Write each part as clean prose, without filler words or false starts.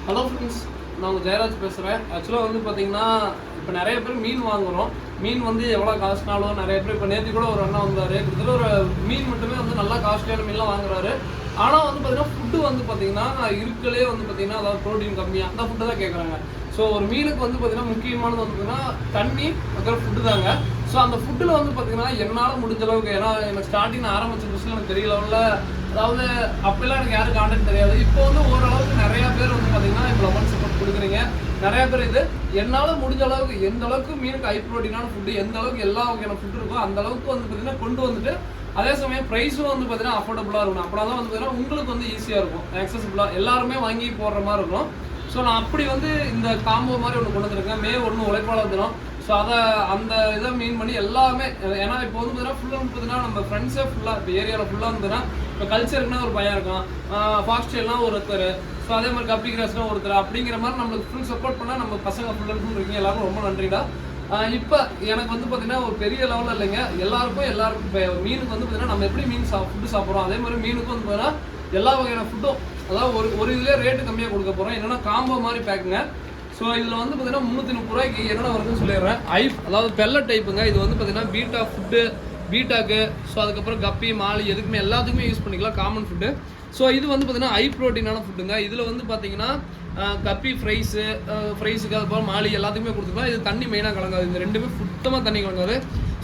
Hello friends, நான் உங்கள் ஜெயராஜ் பேசுகிறேன். ஆக்சுவலாக வந்து பார்த்தீங்கன்னா இப்போ நிறைய பேர் மீன் வாங்குகிறோம். மீன் வந்து எவ்வளோ காஸ்ட்னாலும் நிறைய பேர் இப்போ நேற்று கூட ஒரு அண்ணா வந்தார். கிட்டத்தட்ட ஒரு மீன் மட்டுமே வந்து நல்லா காஸ்ட்லியான மீன்லாம் வாங்குறாரு. ஆனால் வந்து பார்த்தீங்கன்னா ஃபுட்டு வந்து பார்த்தீங்கன்னா இருக்கலே வந்து பார்த்தீங்கன்னா அதாவது ப்ரோட்டீன் கம்மியாக அந்த ஃபுட்டு தான் கேட்குறாங்க. ஸோ ஒரு மீனுக்கு வந்து பார்த்தீங்கன்னா முக்கியமானது வந்து பார்த்தீங்கன்னா தண்ணி அப்புறம் ஃபுட்டு தாங்க. ஸோ அந்த ஃபுட்டில் வந்து பார்த்தீங்கன்னா என்னால் முடிஞ்ச அளவுக்கு, ஏன்னா எனக்கு ஸ்டார்டிங் ஆரம்பிச்ச புதுசில் எனக்கு தெரிய லெவலில், அதாவது அப்பெல்லாம் எனக்கு யாரும் கான்டெக்ட் தெரியாது. இப்போ வந்து ஓரளவுக்கு நிறையா பேர் வந்து பார்த்தீங்கன்னா இப்போ லெவன் சப்போர்ட் கொடுக்குறீங்க. நிறைய பேர் இது என்னால் முடிஞ்ச அளவுக்கு எந்த அளவுக்கு மீனுக்கு ஹை ப்ரோட்டீனான ஃபுட்டு, எந்த அளவுக்கு எல்லா வகையான ஃபுட்டு இருக்கோ அந்த அளவுக்கு வந்து பார்த்தீங்கன்னா கொண்டு வந்துட்டு, அதே சமயம் ப்ரைஸும் வந்து பார்த்தீங்கன்னா அஃபோர்டபுளாக இருக்கணும். அப்படின்னா தான் வந்து பார்த்தீங்கன்னா உங்களுக்கு வந்து ஈஸியாக இருக்கும், ஆக்சசிபிளாக எல்லாருமே வாங்கி போடுற மாதிரி இருக்கும். ஸோ நான் அப்படி வந்து இந்த காம்போ மாதிரி ஒன்று கொண்டு வந்துருக்கேன். மே 1 உழைப்பாளர் தினம். ஸோ அதை அந்த இதை மீன் பண்ணி எல்லாமே, ஏன்னா இப்போ வந்து பார்த்தீங்கன்னா ஃபுல்லாக வந்து பார்த்தீங்கன்னா நம்ம ஃப்ரெண்ட்ஸே ஃபுல்லாக இப்போ ஏரியாவில் ஃபுல்லாக வந்துன்னா இப்போ கல்ச்சருக்குன்னா ஒரு பையன் இருக்கான், ஃபாக்ஸ்டைல்னா ஒருத்தர், ஸோ அதே மாதிரி கப்பி கிராஸ்னா ஒருத்தர், அப்படிங்கிற மாதிரி நம்மளுக்கு ஃபுல் சப்போர்ட் பண்ணால் நம்ம பசங்க ஃபுல் அண்ட் ஃபுல் இருக்கீங்க. எல்லாருக்கும் ரொம்ப நன்றிடா. இப்போ எனக்கு வந்து பார்த்தீங்கன்னா ஒரு பெரிய லெவலில் இல்லைங்க, எல்லாருக்கும் இப்போ மீனுக்கு வந்து பார்த்தீங்கன்னா நம்ம எப்படி மீன் ஃபுட்டு சாப்பிட்றோம் அதே மாதிரி மீனுக்கும் வந்து பார்த்தீங்கன்னா எல்லா வகையான ஃபுட்டும், அதாவது ஒரு இதுலேயே ரேட்டு கம்மியாக கொடுக்க போகிறோம். என்னென்னா காம்போ மாதிரி பேக்குங்க. ஸோ இதில் வந்து பார்த்தீங்கன்னா 330 ரூபாய்க்கு என்னென்ன வருதுன்னு சொல்லிடுறேன். அதாவது பெல்லட் டைப்புங்க. இது வந்து பார்த்தீங்கன்னா பீட்டா ஃபுட்டு, பீட்டாக்கு, ஸோ அதுக்கப்புறம் கப்பி மாலி எதுக்குமே எல்லாத்துக்குமே யூஸ் பண்ணிக்கலாம், காமன் ஃபுட்டு. ஸோ இது வந்து பார்த்தீங்கன்னா ஹை ப்ரோட்டீனான ஃபுட்டுங்க. இதில் வந்து பார்த்தீங்கன்னா கப்பி ஃப்ரைஸுக்கு அதுக்கப்புறம் மாலி எல்லாத்துக்குமே கொடுத்துக்கலாம். இது தண்ணி மெயினாக கலங்காது, இந்த ரெண்டுமே சுத்தமாக தண்ணி கலங்காது.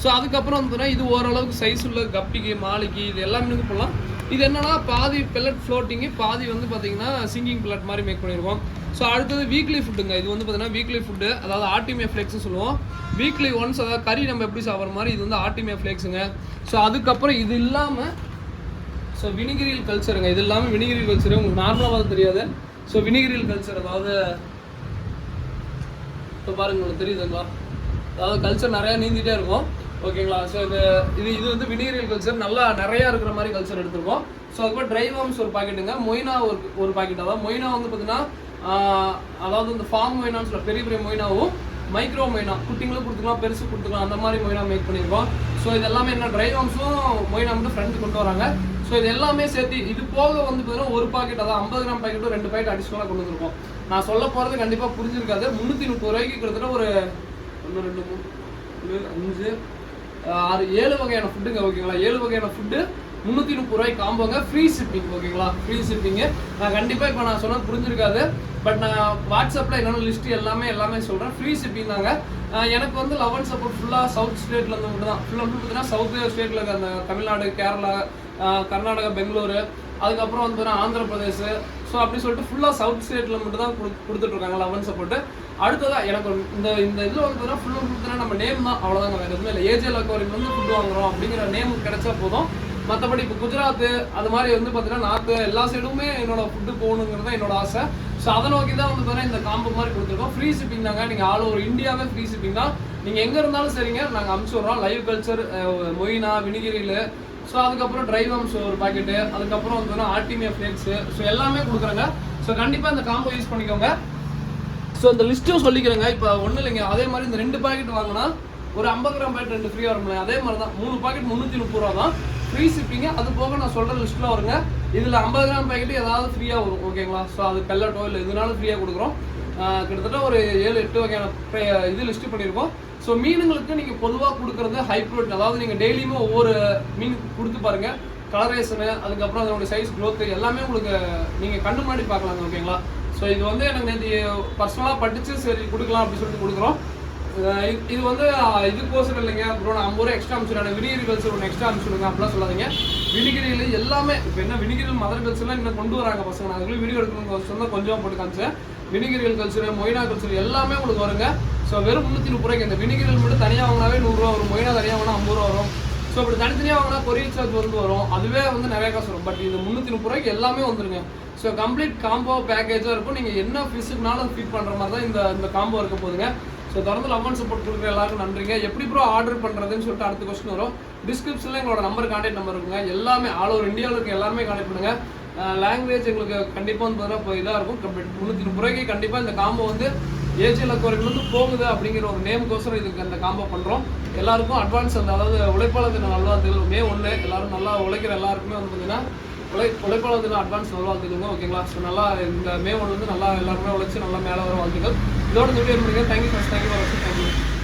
ஸோ அதுக்கப்புறம் வந்து பார்த்தீங்கன்னா இது ஓரளவுக்கு சைஸ் உள்ள கப்பிக்கு மாலிக்கு இது எல்லா மீனுக்கும் போடலாம். இது என்னன்னா பாதி பெல்லட் ஃப்ளோட்டிங்கு, பாதி வந்து பார்த்தீங்கன்னா சிங்கிங் பெல்லட் மாதிரி மேக் பண்ணியிருக்கோம். ஸோ அடுத்தது வீக்லி ஃபுட்டுங்க. இது வந்து பார்த்தீங்கன்னா வீக்லி ஃபுட்டு, அதாவது ஆர்டிமியா ஃப்ளேக்ஸ்னு சொல்லுவோம். வீக்லி ஒன்ஸ், அதாவது கறி நம்ம எப்படி சாப்பிட்ற மாதிரி இது வந்து ஆர்டிமியா ஃப்ளேக்ஸுங்க. ஸோ அதுக்கப்புறம் இது இல்லாமல் ஸோ வினிகிரியல் கல்ச்சருங்க. இது இல்லாமல் வினிகிரியல் கல்ச்சரு உங்களுக்கு நார்மலாக தெரியாது. ஸோ வினிகிரியல் கல்ச்சர், அதாவது இப்போ பாருங்க உங்களுக்கு தெரியுதுங்களா, அதாவது கல்ச்சர் நிறையா நீந்திட்டே இருக்கும், ஓகேங்களா. ஸோ இது வந்து வினிகிரியல் கல்ச்சர் நல்லா நிறையா இருக்கிற மாதிரி கல்ச்சர் எடுத்துருக்கோம். ஸோ அதுக்கப்புறம் ட்ரை வார்ம்ஸ் ஒரு பாக்கெட்டுங்க, மொய்னா ஒரு பாக்கெட். அதாவது மொய்னா வந்து பார்த்தீங்கன்னா அதாவது இந்த ஃபார்ம் மொய்னான்னு சொல்ல பெரிய பெரிய மொய்னாவும் மைக்ரோ மொய்னா குட்டிங்களும் கொடுத்துக்கலாம், பெருசு கொடுத்துக்கலாம், அந்த மாதிரி மொய்னா மேக் பண்ணியிருக்கோம். ஸோ இது எல்லாமே என்ன ட்ரை வார்ம்ஸும் மொய்னா வந்து ஃப்ரெண்ட் கொண்டு வராங்க. ஸோ இது எல்லாமே சேர்த்து இது போக வந்து பார்த்தீங்கன்னா ஒரு பாக்கெட், அதாவது 50 கிராம் பாக்கெட்டும் 2 பாக்கெட் அடிஷ்னலாக கொண்டு வந்துருக்கோம். நான் சொல்ல போகிறது கண்டிப்பாக புரிஞ்சிருக்காது. 330 ரூபாய்க்கு கிட்டத்தட்ட ஒரு 1 2 3 4 5 6 7 வகையான ஃபுட்டுங்க, ஓகேங்களா. 7 வகையான ஃபுட்டு 330 ரூபாய்க்கு காம்போங்க. ஃப்ரீ ஷிப்பிங், ஓகேங்களா. ஃப்ரீ ஷிப்பிங்கு நான் கண்டிப்பாக இப்போ நான் சொன்னது புரிஞ்சிருக்காது. பட் நான் வாட்ஸ்அப்பில் என்னென்ன லிஸ்ட்டு எல்லாமே சொல்கிறேன். ஃப்ரீ ஷிப்பிங் தாங்க. எனக்கு வந்து லெவன் சப்போர்ட் ஃபுல்லாக சவுத் ஸ்டேட்லேருந்து மட்டும் தான். ஃபுல்லாக பார்த்தீங்கன்னா சவுத் ஸ்டேட்டில் இருக்க அந்த தமிழ்நாடு, கேரளா, கர்நாடகா, பெங்களூரு, அதுக்கப்புறம் வந்து ஆந்திர பிரதேஷ், ஸோ அப்படி சொல்லிட்டு ஃபுல்லாக சவுத் ஸ்டேட்டில் மட்டும் தான் கொடுத்துட்ருக்காங்க லெவன் சப்போர்ட்டு. அடுத்ததான் எனக்கு இந்த இதில் வந்து பார்த்தீங்கன்னா ஃபுல் அண்ட் ஃபுல் நம்ம நேம் தான், அவ்வளோதாங்க, வேறு எதுவுமே இல்லை. ஏஜே லக்கோரின் வந்து ஃபுட்டு வாங்குறோம் அப்படிங்கிற நேம் கிடைச்சா போதும். மற்றபடி இப்போ குஜராத்து அது மாதிரி வந்து பார்த்தீங்கன்னா நார்த்து எல்லா சைடுமே என்னோட ஃபுட்டு போகணுங்கிறது தான் என்னோட ஆசை. ஸோ அதை நோக்கி தான் வந்து பார்த்தீங்கன்னா இந்த காம்போ மாதிரி கொடுத்துருக்கோம். ஃப்ரீ ஷிப்பிங் தாங்க. நீங்கள் ஆல் ஓவர் இந்தியாவே ஃப்ரீ ஷிப்பிங் தான். நீங்கள் எங்கே இருந்தாலும் சரிங்க, நாங்கள் அனுப்பிச்சி விட்றோம். லைவ் கல்ச்சர், மொய்னா, வினிகிரியில், ஸோ அதுக்கப்புறம் ட்ரை வார்ம்ஸ் ஒரு பாக்கெட்டு, அதுக்கப்புறம் வந்து ஆர்டிமியா ஃப்ளேக்ஸு, ஸோ எல்லாமே கொடுக்குறாங்க. ஸோ கண்டிப்பாக இந்த காம்போ யூஸ் பண்ணிக்கோங்க. ஸோ இந்த லிஸ்ட்டும் சொல்லிக்கிறேங்க. இப்போ ஒன்றும் இல்லைங்க, அதே மாதிரி இந்த 2 பாக்கெட் வாங்கினா ஒரு 50 கிராம் பாக்கெட் 2 ஃப்ரீயாக வரும்ல, அதே மாதிரி தான் 3 பாக்கெட் 330 ரூபா தான் ஃப்ரீ ஷிப்பிங்க. அது போக நான் சொல்கிற லிஸ்ட்டில் வருங்க. இதில் 50 கிராம் பாக்கெட்டு ஏதாவது ஃப்ரீயாக வரும், ஓகேங்களா. ஸோ அது பெல்லட்டோ இல்லை எதுனாலும் ஃப்ரீயாக கொடுக்குறோம். கிட்டத்தட்ட ஒரு 7-8 வகையான இது லிஸ்ட்டு பண்ணியிருக்கோம். ஸோ மீனுங்களுக்கு நீங்கள் பொதுவாக கொடுக்குறது ஹை ப்ரோட்டீன், அதாவது நீங்கள் டெய்லியுமே ஒவ்வொரு மீன் கொடுத்து பாருங்கள், கலரேஷனு, அதுக்கப்புறம் அதனுடைய சைஸ் க்ரோத்து எல்லாமே உங்களுக்கு நீங்கள் கண்ணு முன்னாடி பார்க்கலாங்க, ஓகேங்களா. ஸோ இது வந்து எனக்கு நேற்று பர்சனலாக படித்து சரி கொடுக்கலாம் அப்படின்னு சொல்லிட்டு கொடுக்குறோம். இது வந்து இதுக்கோசரம் இல்லைங்க, அப்புறம் நான் 50 ரூபா எக்ஸ்ட்ரா அனுப்பிச்சுடுறேன். வினிகிரி கல்ச்சர் ஒன்று எக்ஸ்ட்ரா அனுப்பிச்சுடுங்க அப்படிலாம் சொல்லாதீங்க. வினிகிரியில் எல்லாமே இப்போ என்ன வினிகிரியில் மதர் கல்ச்சர்லாம் இன்னும் கொண்டு வராங்க பசங்க. நான் அதுக்குள்ளே வீடியோ எடுக்கணுங்க சொன்னால் கொஞ்சம் போட்டு காமிச்சேன். வினிகிரியல் கல்ச்சர், மொய்னா கல்ச்சர் எல்லாமே உங்களுக்கு வருங்க. ஸோ வெறும் 330 ரூபாய்க்கு. இந்த வினிகிரியல் மட்டும் தனியாக வாங்கினாவே 100 ரூபா வரும், மொய்னா தனியாக வாங்கினா 50 ரூபா வரும். ஸோ இப்படி தனித்தனியாக வாங்கினா கொரியர் சார்ஜ் வந்து வரும், அதுவே வந்து நிறைய காசு வரும். பட் இது 330 ரூபாய்க்கு எல்லாமே வந்துருங்க. ஸோ கம்ப்ளீட் காம்போ பேக்கேஜாக இருக்கும். நீங்கள் என்ன ஃபிஷ்ஷுக்குனாலும் ஃபீட் பண்ணுற மாதிரி தான் இந்த காம்போ இருக்க போதுங்க. ஸோ தொடர்ந்து லெவன் சப்போர்ட் கொடுக்குற எல்லாருக்கும் நன்றிங்க. எப்படி ப்ரோ ஆர்டர் பண்ணுறதுன்னு சொல்லிட்டு அடுத்த கொஸ்டின் வரும். டிஸ்கிரிப்ஷனில் எங்களோட கான்டாக்ட் நம்பர் இருக்குங்க. எல்லாமே ஆல் ஓவர் இந்தியாவில் இருக்க எல்லாருமே கான்டாக்ட் பண்ணுங்கள். லாங்குவேஜ் எங்களுக்கு கண்டிப்பாக வந்து பார்த்தீங்கன்னா இப்போ இதாக இருக்கும். 330 ரூபாய்க்கு கண்டிப்பாக இந்த காம்போ வந்து ஏஜே லக்கோரிலேருந்து போகுது அப்படிங்கிற ஒரு நேமுக்கோசரம் இதுக்கு அந்த காம்போ பண்ணுறோம். எல்லாருக்கும் அட்வான்ஸ் அதாவது உழைப்பாளர் தின நல்வாழ்த்துக்கள். மே 1 எல்லாரும் நல்லா உழைக்கிற எல்லாருக்குமே வந்து பார்த்தீங்கன்னா உழைப்பாளர் தினம் அட்வான்ஸ் வாழ்த்துக்கோங்க. ஓகேங்களா? ஸோ நல்லா இந்த மே 1 வந்து நல்லா எல்லாருமே உழைச்சி நல்லா மேலே வர வாழ்த்துக்கள். இதோட இந்த வீடியோ முடியுங்க. தேங்க்யூ.